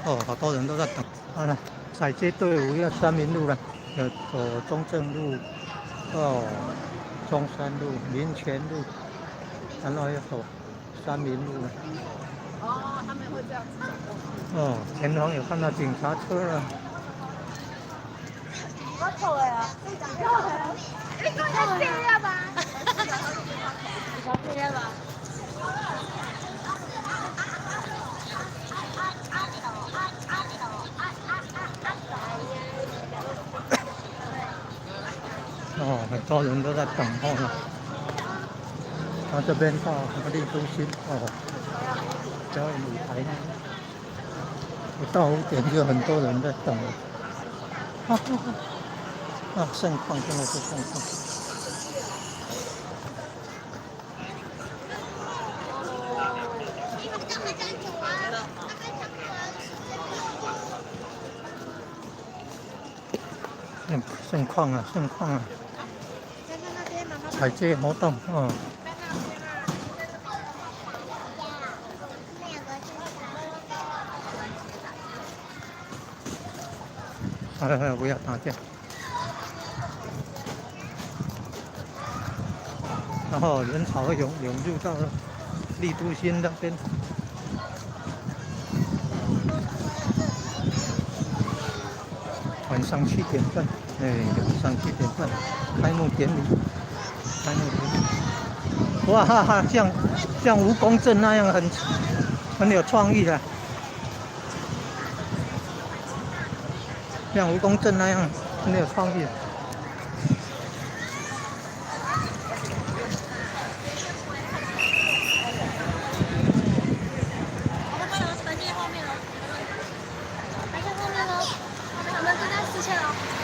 哦，好多人都在等。好了，采接队伍要三民路了，有走中正路到中山路、民权路，然后要走三民路了。哦，他们会这样子走动。哦，前方有看到警察车了。我走呀，你讲这样吧？你讲这样吧？哦，很多人都在等候了。然后这边到立都新哦，表演舞台呢，不到5点就很多人在等了。盛况真的是盛况。盛况啊，盛况啊！采接活动哦。不要打架。然后人潮涌入到了立都新那边。晚上7点半，晚上7点半开幕典礼，开幕典礼。哇哈哈，像蜈蚣阵那样很有创意的，像蜈蚣阵那样很有创意。后面喽，我们就在4线喽。